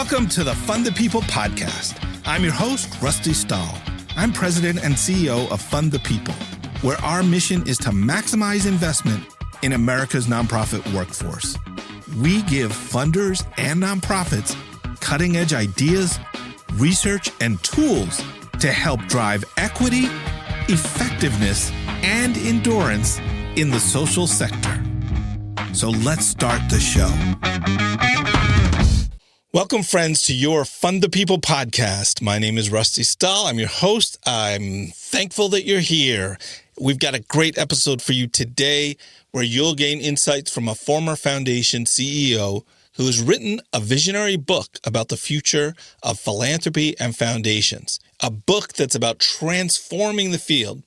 Welcome to the Fund the People podcast. I'm your host, Rusty Stahl. I'm president and CEO of Fund the People, where our mission is to maximize investment in America's nonprofit workforce. We give funders and nonprofits cutting-edge ideas, research, and tools to help drive equity, effectiveness, and endurance in the social sector. So let's start the show. Welcome, friends, to your Fund the People podcast. My name is Rusty Stahl. I'm your host. I'm thankful that you're here. We've got a great episode for you today where you'll gain insights from a former foundation CEO who has written a visionary book about the future of philanthropy and foundations, a book that's about transforming the field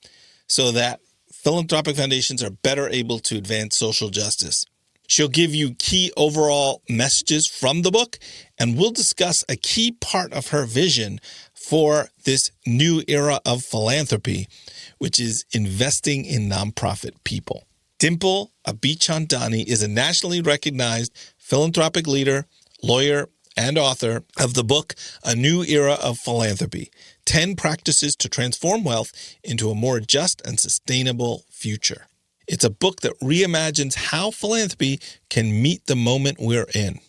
so that philanthropic foundations are better able to advance social justice. She'll give you key overall messages from the book, and we'll discuss a key part of her vision for this new era of philanthropy, which is investing in nonprofit people. Dimple Abichandani is a nationally recognized philanthropic leader, lawyer, and author of the book, A New Era of Philanthropy, 10 Practices to Transform Wealth into a More Just and Sustainable Future. It's a book that reimagines how philanthropy can meet the moment we're in.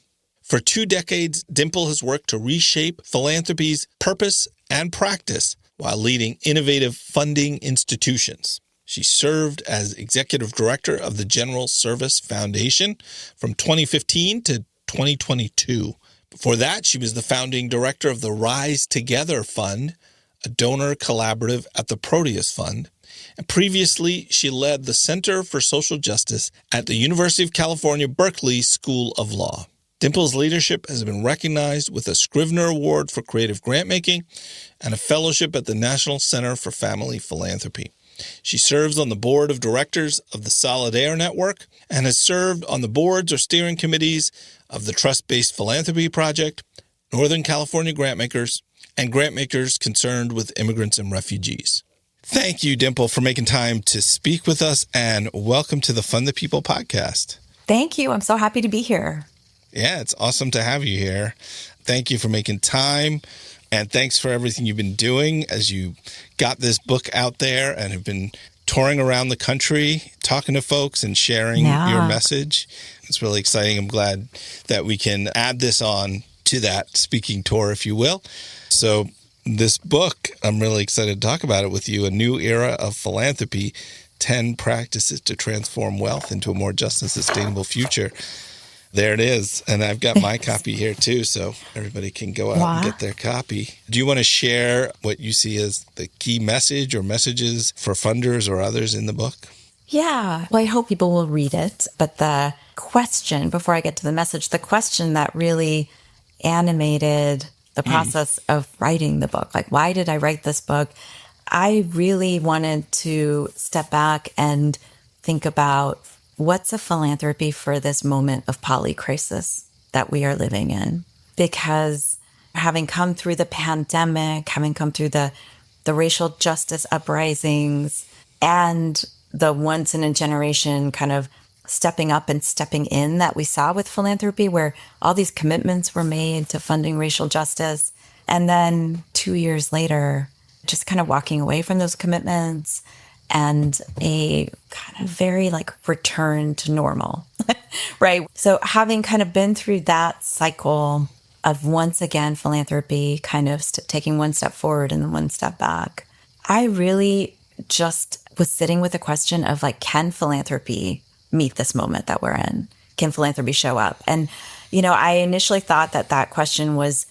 For 2 decades, Dimple has worked to reshape philanthropy's purpose and practice while leading innovative funding institutions. She served as executive director of the General Service Foundation from 2015 to 2022. Before that, she was the founding director of the Rise Together Fund, a donor collaborative at the Proteus Fund. And previously, she led the Center for Social Justice at the University of California, Berkeley School of Law. Dimple's leadership has been recognized with a Scrivener Award for Creative Grantmaking and a fellowship at the National Center for Family Philanthropy. She serves on the board of directors of the Solidaire Network and has served on the boards or steering committees of the Trust-Based Philanthropy Project, Northern California Grantmakers, and grantmakers concerned with immigrants and refugees. Thank you, Dimple, for making time to speak with us, and welcome to the Fund the People podcast. Thank you. I'm so happy to be here. Yeah, it's awesome to have you here. Thank you for making time, and thanks for everything you've been doing as you got this book out there and have been touring around the country, talking to folks and sharing your message. It's really exciting. I'm glad that we can add this on to that speaking tour, if you will. So this book, I'm really excited to talk about it with you, A New Era of Philanthropy, 10 Practices to Transform Wealth into a More Just and Sustainable Future. There it is. And I've got my copy here too, so everybody can go out and get their copy. Do you want to share what you see as the key message or messages for funders or others in the book? Yeah. Well, I hope people will read it. But the question, before I get to the message, the question that really animated the process of writing the book, like, why did I write this book? I really wanted to step back and think about what's a philanthropy for this moment of polycrisis that we are living in. Because having come through the pandemic, having come through the racial justice uprisings, and the once in a generation kind of stepping up and stepping in that we saw with philanthropy, where all these commitments were made to funding racial justice. And then 2 years later, just kind of walking away from those commitments and a kind of very return to normal, right? So having kind of been through that cycle of once again philanthropy kind of taking one step forward and then one step back, I really just was sitting with the question of can philanthropy meet this moment that we're in? Can philanthropy show up? And, I initially thought that question was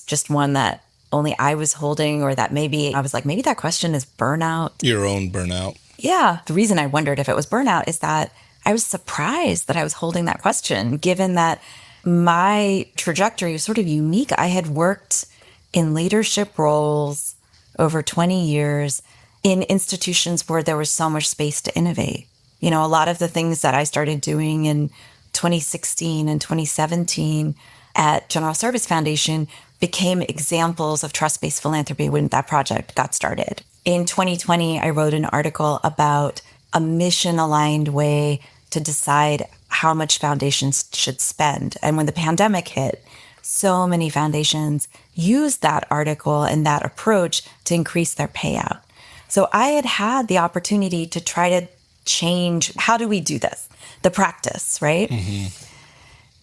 just one that only I was holding, or that maybe I was maybe that question is burnout. Your own burnout. Yeah. The reason I wondered if it was burnout is that I was surprised that I was holding that question, given that my trajectory was sort of unique. I had worked in leadership roles over 20 years in institutions where there was so much space to innovate. A lot of the things that I started doing in 2016 and 2017 at General Service Foundation became examples of trust-based philanthropy when that project got started. In 2020, I wrote an article about a mission-aligned way to decide how much foundations should spend. And when the pandemic hit, so many foundations use that article and that approach to increase their payout. So I had the opportunity to try to change, how do we do this? The practice, right?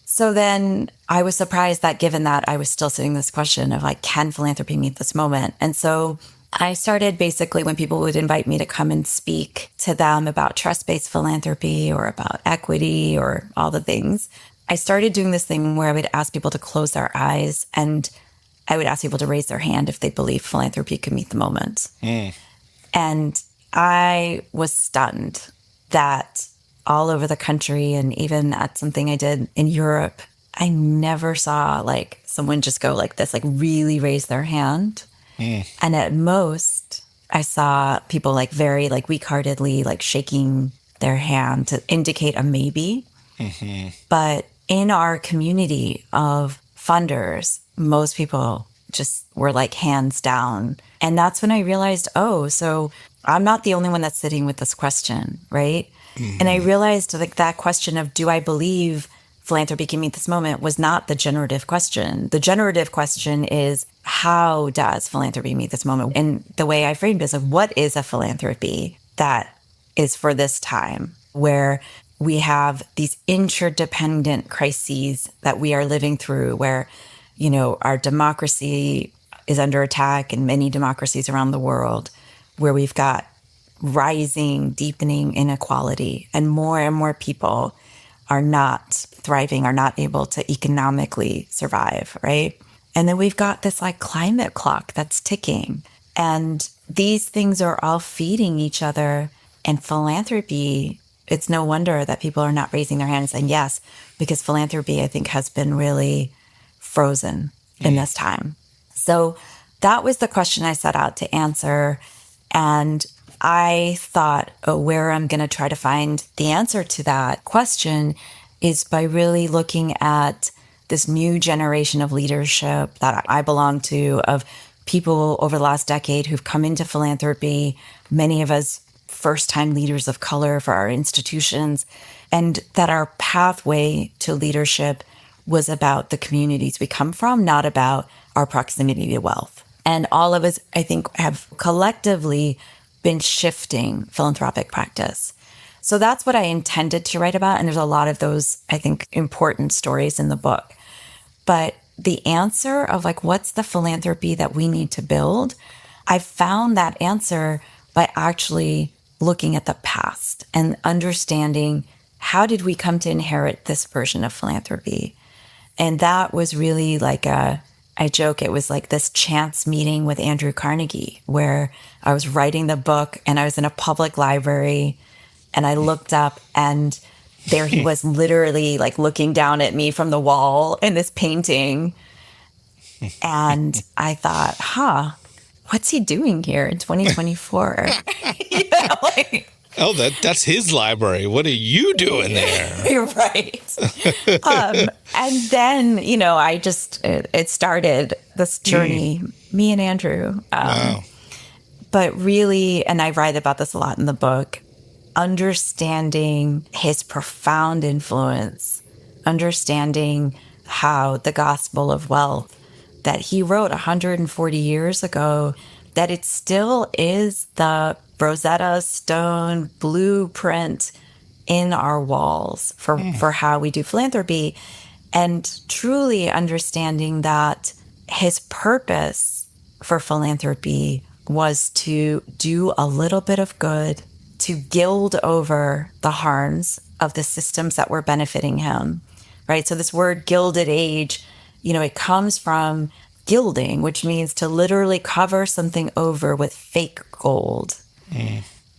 So then I was surprised that given that I was still sitting this question of like, can philanthropy meet this moment? And so I started basically when people would invite me to come and speak to them about trust-based philanthropy or about equity or all the things, I started doing this thing where I would ask people to close their eyes and I would ask people to raise their hand if they believe philanthropy could meet the moment. And I was stunned that all over the country and even at something I did in Europe, I never saw like someone just go like this, like really raise their hand. And at most, I saw people like very like weak-heartedly like shaking their hand to indicate a maybe. But in our community of funders, most people just were like hands down. And that's when I realized, oh, so I'm not the only one that's sitting with this question, right? And I realized like that question of do I believe philanthropy can meet this moment was not the generative question. The generative question is how does philanthropy meet this moment? And the way I framed it is like, what is a philanthropy that is for this time where we have these interdependent crises that we are living through where, you know, our democracy is under attack in many democracies around the world, where we've got rising, deepening inequality, and more people are not thriving, are not able to economically survive, right? And then we've got this like climate clock that's ticking. And these things are all feeding each other. And philanthropy, it's no wonder that people are not raising their hand and saying yes, because philanthropy, I think, has been really frozen in this time. So that was the question I set out to answer. And I thought, oh, where I'm going to try to find the answer to that question is by really looking at this new generation of leadership that I belong to, of people over the last decade who've come into philanthropy, many of us first-time leaders of color for our institutions, and that our pathway to leadership was about the communities we come from, not about our proximity to wealth. And all of us, I think, have collectively been shifting philanthropic practice. So that's what I intended to write about. And there's a lot of those, I think, important stories in the book. But the answer of like, what's the philanthropy that we need to build? I found that answer by actually looking at the past and understanding how did we come to inherit this version of philanthropy? And that was really like I joke, it was like this chance meeting with Andrew Carnegie, where I was writing the book and I was in a public library and I looked up and there he was literally like looking down at me from the wall in this painting. And I thought, what's he doing here in 2024? You know, like, oh, that's his library. What are you doing there? You're right. And then, you know, it started this journey, me and Andrew. Wow. But really, and I write about this a lot in the book, understanding his profound influence, understanding how the gospel of wealth that he wrote 140 years ago, that it still is the Rosetta Stone blueprint in our walls for how we do philanthropy, and truly understanding that his purpose for philanthropy was to do a little bit of good, to gild over the harms of the systems that were benefiting him, right? So this word Gilded Age, you know, it comes from gilding, which means to literally cover something over with fake gold.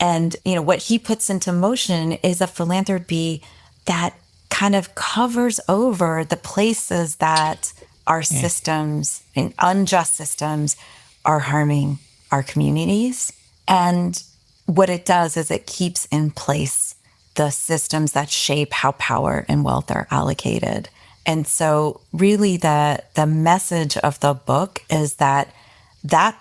And, you know, what he puts into motion is a philanthropy that kind of covers over the places that our systems and unjust systems are harming our communities. And what it does is it keeps in place the systems that shape how power and wealth are allocated. And so really the message of the book is that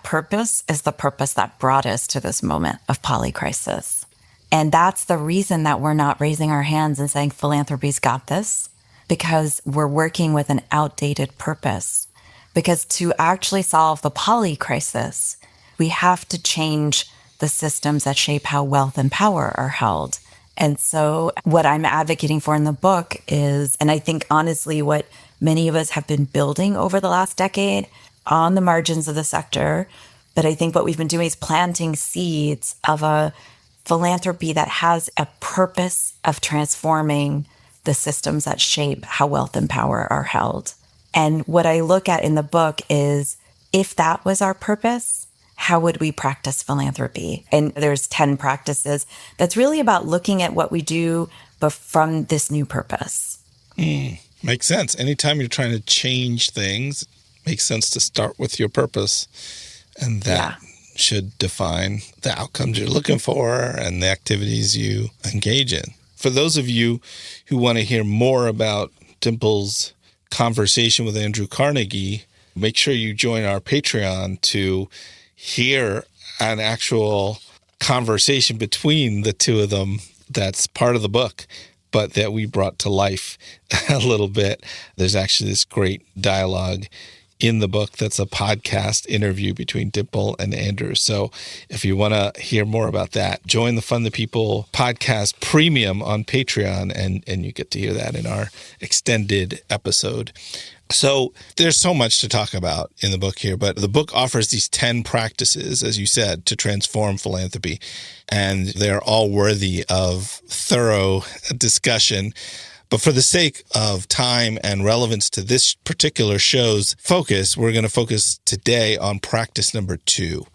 purpose is the purpose that brought us to this moment of polycrisis. And that's the reason that we're not raising our hands and saying philanthropy's got this, because we're working with an outdated purpose. Because to actually solve the poly crisis, we have to change the systems that shape how wealth and power are held. And so what I'm advocating for in the book is, and I think honestly what many of us have been building over the last decade on the margins of the sector, but I think what we've been doing is planting seeds of a philanthropy that has a purpose of transforming the systems that shape how wealth and power are held. And what I look at in the book is, if that was our purpose, how would we practice philanthropy? And there's 10 practices that's really about looking at what we do, but from this new purpose. Makes sense. Anytime you're trying to change things, it makes sense to start with your purpose. And that should define the outcomes you're looking for and the activities you engage in. For those of you who want to hear more about Dimple's conversation with Andrew Carnegie, make sure you join our Patreon to hear an actual conversation between the two of them that's part of the book, but that we brought to life a little bit. There's actually this great dialogue in the book that's a podcast interview between Dimple and Andrew. So if you want to hear more about that, join the Fund the People podcast premium on Patreon, and you get to hear that in our extended episode. So there's so much to talk about in the book here, but the book offers these 10 practices, as you said, to transform philanthropy, and they're all worthy of thorough discussion. But for the sake of time and relevance to this particular show's focus, we're going to focus today on practice number 2.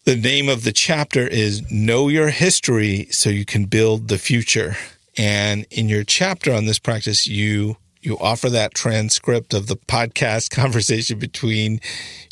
The name of the chapter is Know Your History So You Can Build the Future. And in your chapter on this practice, you offer that transcript of the podcast conversation between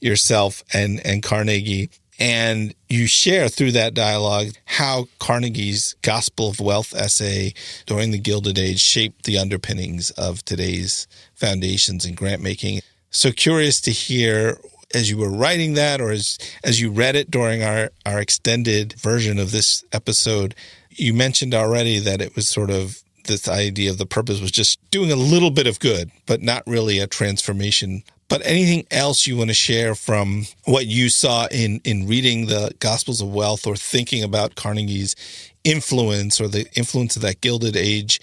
yourself and Carnegie. And you share through that dialogue how Carnegie's Gospel of Wealth essay during the Gilded Age shaped the underpinnings of today's foundations and grant making. So curious to hear, as you were writing that, or as you read it during our extended version of this episode, you mentioned already that it was sort of this idea of the purpose was just doing a little bit of good, but not really a transformation. But anything else you want to share from what you saw in reading the Gospels of Wealth, or thinking about Carnegie's influence or the influence of that Gilded Age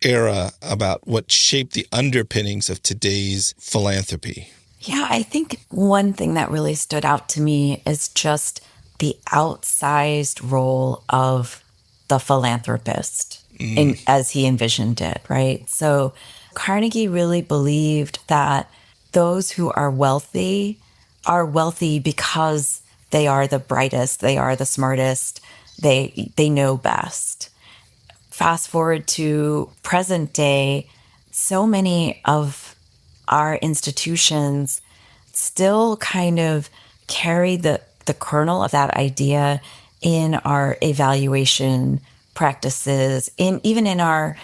era, about what shaped the underpinnings of today's philanthropy? Yeah, I think one thing that really stood out to me is just the outsized role of the philanthropist as he envisioned it, right? So Carnegie really believed that those who are wealthy because they are the brightest, they are the smartest, they know best. Fast forward to present day, so many of our institutions still kind of carry the kernel of that idea in our evaluation practices, even in our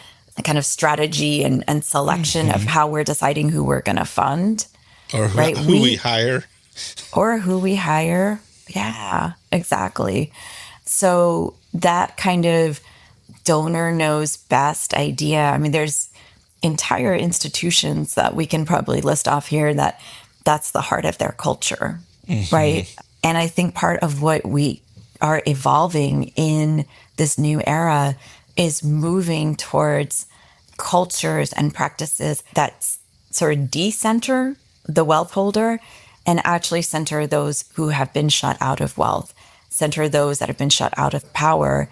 kind of strategy and selection of how we're deciding who we're going to fund. Or who we hire. Or who we hire. Yeah, exactly. So that kind of donor knows best idea. I mean, there's entire institutions that we can probably list off here that's the heart of their culture, right? And I think part of what we are evolving in this new era is moving towards cultures and practices that sort of decenter the wealth holder and actually center those who have been shut out of wealth, center those that have been shut out of power.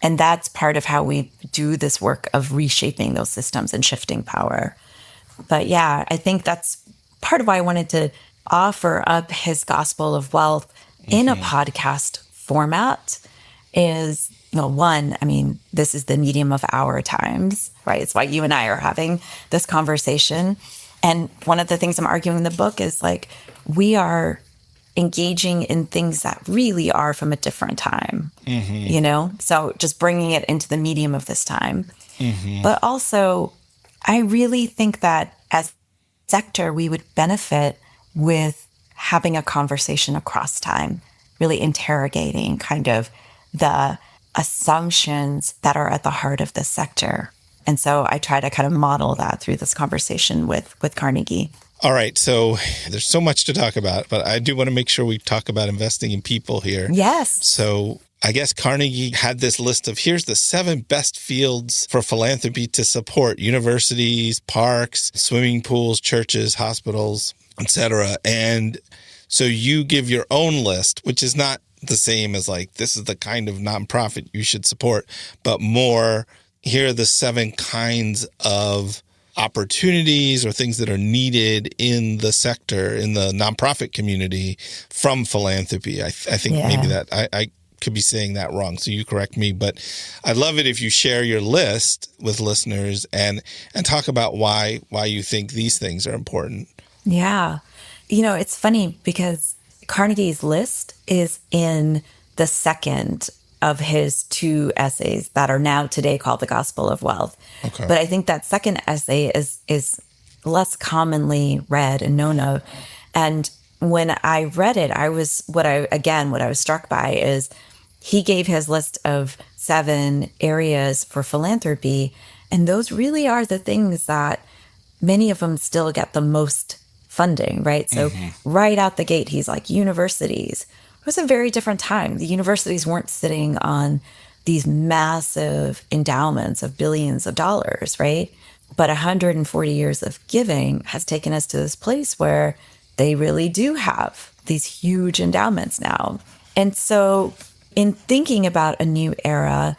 And that's part of how we do this work of reshaping those systems and shifting power. But yeah, I think that's part of why I wanted to offer up his Gospel of Wealth in a podcast format is, one, I mean, this is the medium of our times, right? It's why you and I are having this conversation. And one of the things I'm arguing in the book is like, we are engaging in things that really are from a different time, So just bringing it into the medium of this time. But also, I really think that as a sector, we would benefit with having a conversation across time, really interrogating kind of the assumptions that are at the heart of this sector. And so I try to kind of model that through this conversation with Carnegie. All right. So there's so much to talk about, but I do want to make sure we talk about investing in people here. Yes. So I guess Carnegie had this list of here's the 7 best fields for philanthropy to support: universities, parks, swimming pools, churches, hospitals, etc. And so you give your own list, which is not the same as like, this is the kind of nonprofit you should support, but more, here are the 7 kinds of opportunities or things that are needed in the sector, in the nonprofit community from philanthropy. I think maybe that I could be saying that wrong, so you correct me. But I'd love it if you share your list with listeners and talk about why you think these things are important. Yeah. You know, it's funny because Carnegie's list is in the second of his 2 essays that are now today called The Gospel of Wealth. Okay. But I think that second essay is less commonly read and known of. And when I read it, what I was struck by is he gave his list of 7 areas for philanthropy. And those really are the things that many of them still get the most funding, right? So right out the gate, he's like, universities. It was a very different time. The universities weren't sitting on these massive endowments of billions of dollars, right? But 140 years of giving has taken us to this place where they really do have these huge endowments now. And so in thinking about a new era,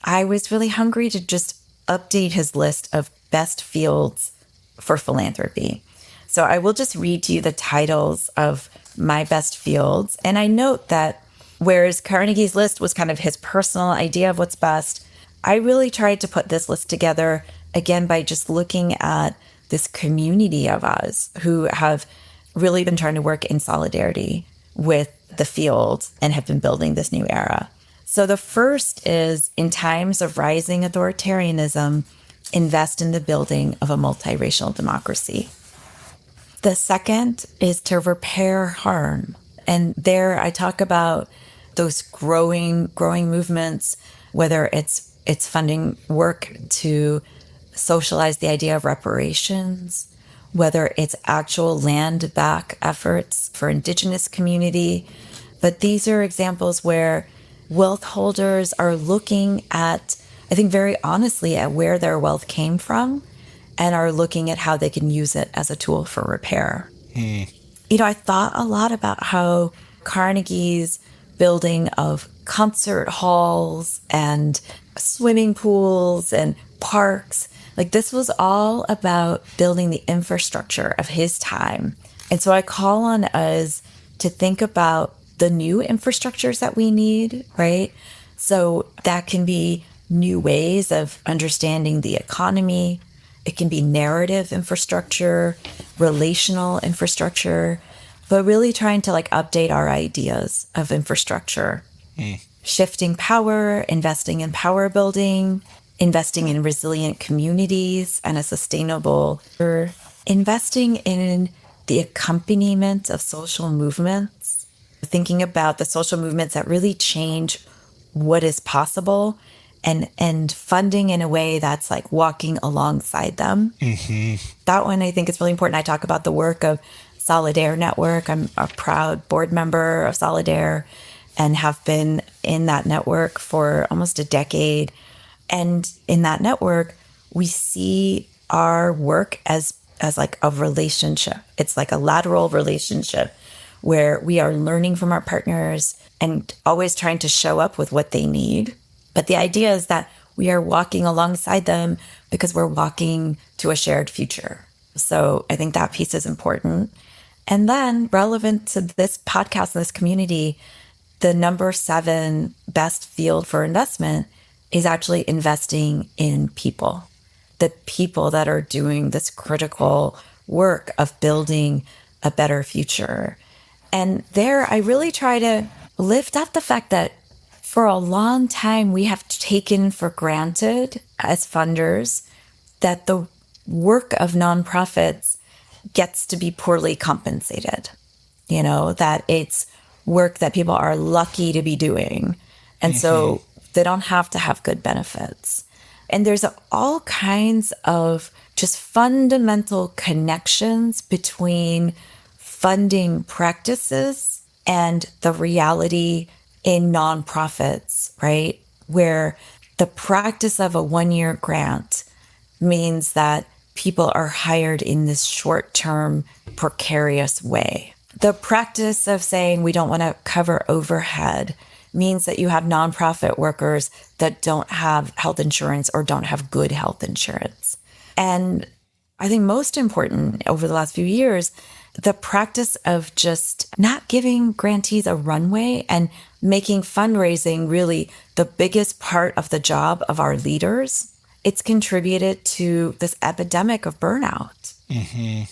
I was really hungry to just update his list of best fields for philanthropy. So I will just read to you the titles of my best fields. And I note that whereas Carnegie's list was kind of his personal idea of what's best, I really tried to put this list together, again, by just looking at this community of us who have really been trying to work in solidarity with the field and have been building this new era. So the first is, in times of rising authoritarianism, invest in the building of a multiracial democracy. The second is to repair harm. And there I talk about those growing movements, whether it's funding work to socialize the idea of reparations, whether it's actual land back efforts for indigenous community. But these are examples where wealth holders are looking at, I think very honestly, at where their wealth came from and are looking at how they can use it as a tool for repair. You know, I thought a lot about how Carnegie's building of concert halls and swimming pools and parks, like this was all about building the infrastructure of his time. And so I call on us to think about the new infrastructures that we need, right? So that can be new ways of understanding the economy. It can be narrative infrastructure, relational infrastructure, but really trying to like update our ideas of infrastructure. Shifting power, investing in power building, investing in resilient communities and a sustainable, investing in the accompaniment of social movements, thinking about the social movements that really change what is possible, and funding in a way that's like walking alongside them. That one I think is really important. I talk about the work of Solidaire Network. I'm a proud board member of Solidaire and have been in that network for almost a decade. And in that network, we see our work as like a relationship. It's like a lateral relationship where we are learning from our partners and always trying to show up with what they need. But the idea is that we are walking alongside them because we're walking to a shared future. So I think that piece is important. And then relevant to this podcast and this community, the number 7 best field for investment is actually investing in people, the people that are doing this critical work of building a better future. And there I really try to lift up the fact that for a long time, we have taken for granted as funders that the work of nonprofits gets to be poorly compensated, you know, that it's work that people are lucky to be doing. And so they don't have to have good benefits. And there's all kinds of just fundamental connections between funding practices and the reality in nonprofits, right? Where the practice of a 1-year grant means that people are hired in this short-term, precarious way. The practice of saying we don't want to cover overhead means that you have nonprofit workers that don't have health insurance or don't have good health insurance. And I think most important over the last few years, the practice of just not giving grantees a runway and making fundraising really the biggest part of the job of our leaders. It's contributed to this epidemic of burnout,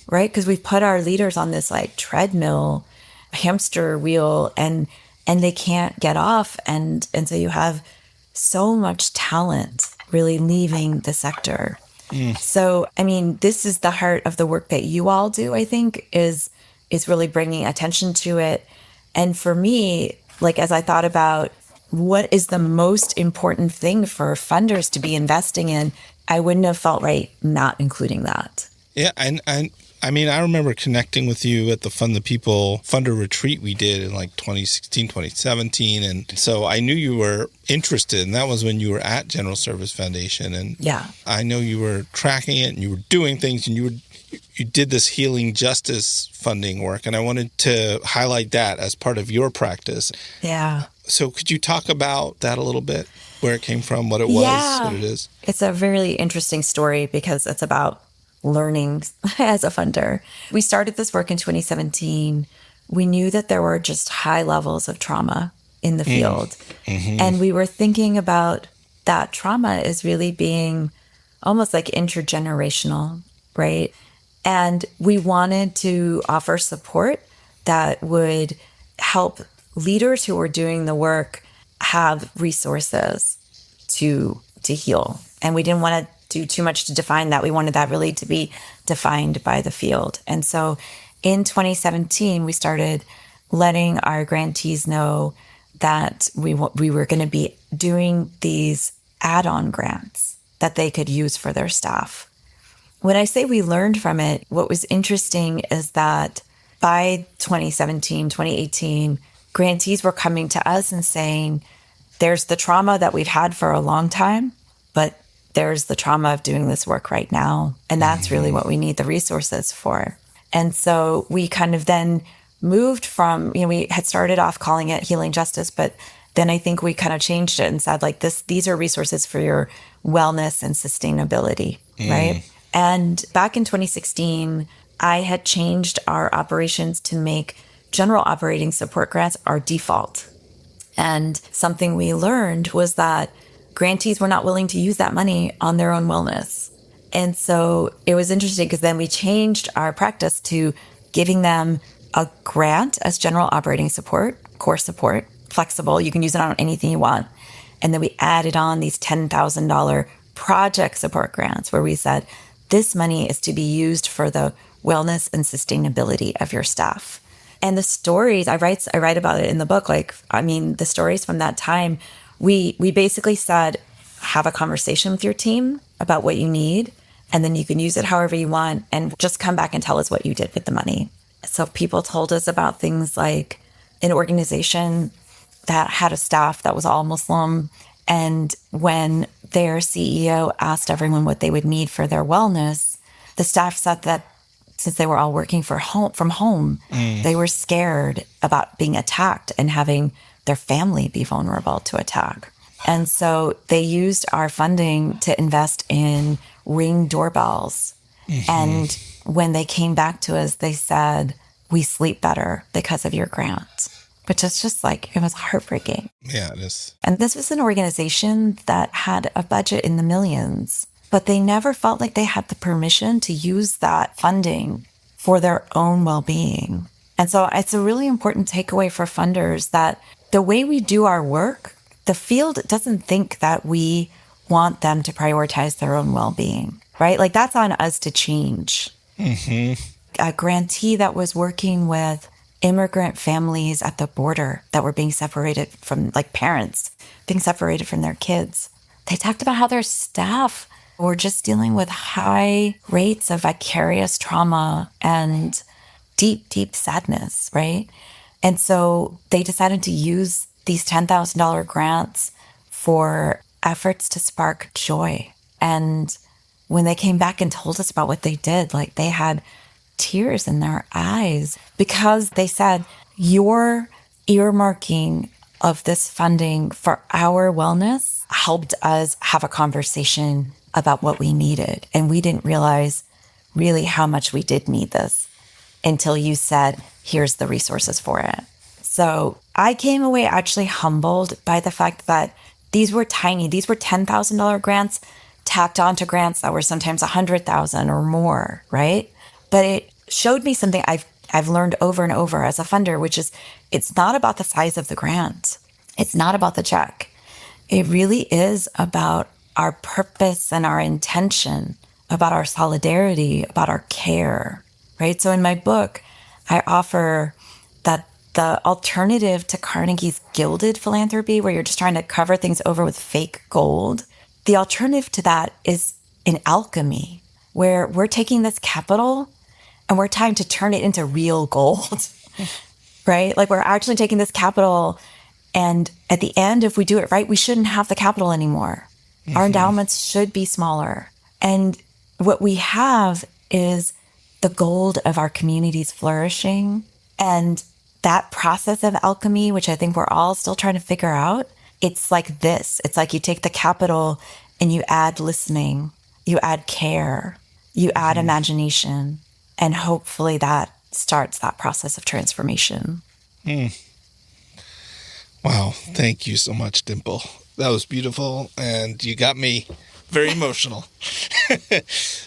right? Because we've put our leaders on this like treadmill, hamster wheel, and they can't get off. And so you have so much talent really leaving the sector. So, I mean, this is the heart of the work that you all do, I think, is really bringing attention to it. And for me, like, as I thought about what is the most important thing for funders to be investing in, I wouldn't have felt right not including that. Yeah, and I mean, I remember connecting with you at the Fund the People funder retreat we did in like 2016, 2017. And so I knew you were interested, and that was when you were at General Service Foundation. And yeah, I know you were tracking it and you were doing things, and you did this healing justice funding work. And I wanted to highlight that as part of your practice. Yeah. So could you talk about that a little bit, where it came from, what it was, what it is? It's a really interesting story because it's about learning as a funder. We started this work in 2017. We knew that there were just high levels of trauma in the field. And we were thinking about that trauma as really being almost like intergenerational, right? And we wanted to offer support that would help leaders who were doing the work have resources to heal. And we didn't want to do too much to define that. We wanted that really to be defined by the field. And so in 2017, we started letting our grantees know that we were going to be doing these add-on grants that they could use for their staff. When I say we learned from it, what was interesting is that by 2017, 2018, grantees were coming to us and saying, there's the trauma that we've had for a long time, but there's the trauma of doing this work right now. And that's really what we need the resources for. And so we kind of then moved from, we had started off calling it healing justice, but then I think we kind of changed it and said, like, these are resources for your wellness and sustainability, right? And back in 2016, I had changed our operations to make general operating support grants our default. And something we learned was that grantees were not willing to use that money on their own wellness. And so it was interesting because then we changed our practice to giving them a grant as general operating support, core support, flexible. You can use it on anything you want. And then we added on these $10,000 project support grants where we said, this money is to be used for the wellness and sustainability of your staff. And the stories, I write about it in the book. The stories from that time, we basically said, have a conversation with your team about what you need, and then you can use it however you want, and just come back and tell us what you did with the money. So people told us about things like an organization that had a staff that was all Muslim, and when their CEO asked everyone what they would need for their wellness, the staff said that since they were all working from home, they were scared about being attacked and having their family be vulnerable to attack. And so they used our funding to invest in Ring doorbells. And when they came back to us, they said, we sleep better because of your grant. Which is just it was heartbreaking. Yeah, it is. And this was an organization that had a budget in the millions, but they never felt like they had the permission to use that funding for their own well-being. And so it's a really important takeaway for funders that the way we do our work, the field doesn't think that we want them to prioritize their own well-being, right? Like, that's on us to change. A grantee that was working with immigrant families at the border that were being separated from, parents being separated from their kids, They talked about how their staff were just dealing with high rates of vicarious trauma and deep, deep sadness, right? And so they decided to use these $10,000 grants for efforts to spark joy. And when they came back and told us about what they did, like they had tears in their eyes because they said, your earmarking of this funding for our wellness helped us have a conversation about what we needed. And we didn't realize really how much we did need this until you said, here's the resources for it. So I came away actually humbled by the fact that these were tiny. These were $10,000 grants tacked onto grants that were sometimes $100,000 or more, right? But it showed me something I've learned over and over as a funder, which is it's not about the size of the grant. It's not about the check. It really is about our purpose and our intention, about our solidarity, about our care, right? So in my book, I offer that the alternative to Carnegie's Gilded Philanthropy, where you're just trying to cover things over with fake gold, the alternative to that is in alchemy, where we're taking this capital and we're trying to turn it into real gold, right? Like we're actually taking this capital, and at the end, if we do it right, we shouldn't have the capital anymore. Mm-hmm. Our endowments should be smaller. And what we have is the gold of our communities flourishing. And that process of alchemy, which I think we're all still trying to figure out, it's like this. It's like you take the capital and you add listening, you add care, you add imagination, and hopefully that starts that process of transformation. Wow. Thank you so much, Dimple. That was beautiful. And you got me very emotional.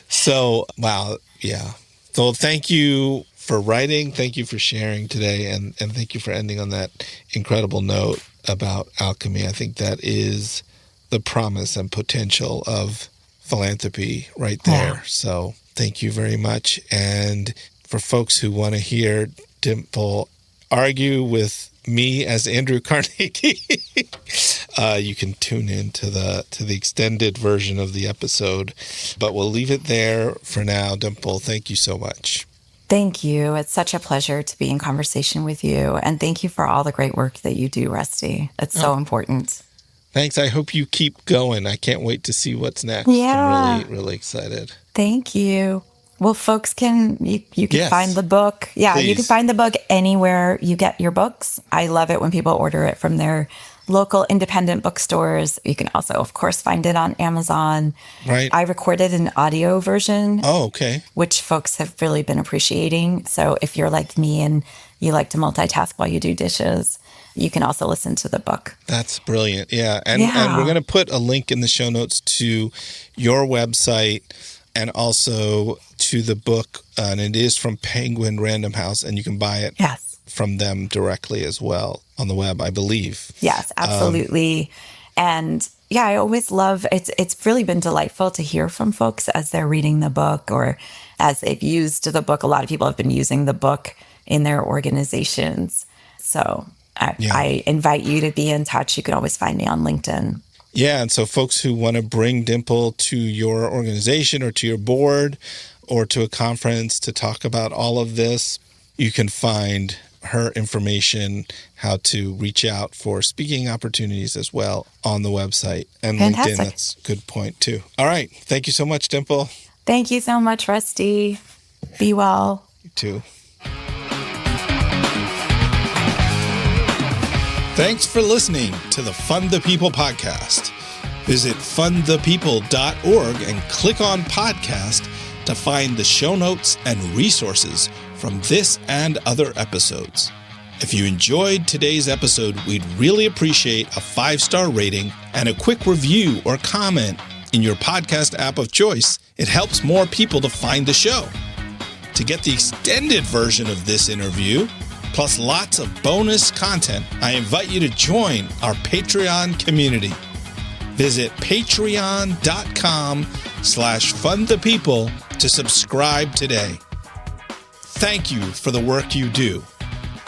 So, wow. Yeah. So thank you for writing. Thank you for sharing today. And thank you for ending on that incredible note about alchemy. I think that is the promise and potential of philanthropy right there. Yeah. So thank you very much. And for folks who want to hear Dimple argue with me as Andrew Carnegie, you can tune in to the extended version of the episode. But we'll leave it there for now. Dimple, thank you so much. Thank you. It's such a pleasure to be in conversation with you. And thank you for all the great work that you do, Rusty. It's so important. Thanks. I hope you keep going. I can't wait to see what's next. Yeah. I'm really, really excited. Thank you. Well, folks can find the book. Yeah, please. You can find the book anywhere you get your books. I love it when people order it from their local independent bookstores. You can also, of course, find it on Amazon. Right. I recorded an audio version. Oh, okay. Which folks have really been appreciating. So if you're like me and you like to multitask while you do dishes, you can also listen to the book. That's brilliant. Yeah. And we're going to put a link in the show notes to your website and also to the book. And it is from Penguin Random House, and you can buy it from them directly as well on the web, I believe. Yes, absolutely. And yeah, I always love, it's really been delightful to hear from folks as they're reading the book or as they've used the book. A lot of people have been using the book in their organizations. So I invite you to be in touch. You can always find me on LinkedIn. Yeah, and so folks who want to bring Dimple to your organization or to your board or to a conference to talk about all of this, you can find her information, how to reach out for speaking opportunities as well on the website. And fantastic. LinkedIn, that's a good point too. All right. Thank you so much, Dimple. Thank you so much, Rusty. Be well. You too. Thanks for listening to the Fund the People podcast. Visit fundthepeople.org and click on podcast to find the show notes and resources from this and other episodes. If you enjoyed today's episode, we'd really appreciate a 5-star rating and a quick review or comment in your podcast app of choice. It helps more people to find the show. To get the extended version of this interview, plus lots of bonus content, I invite you to join our Patreon community. Visit patreon.com/fundthepeople to subscribe today. Thank you for the work you do.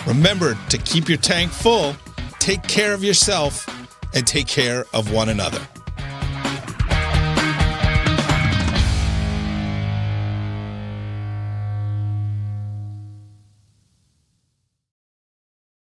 Remember to keep your tank full, take care of yourself, and take care of one another.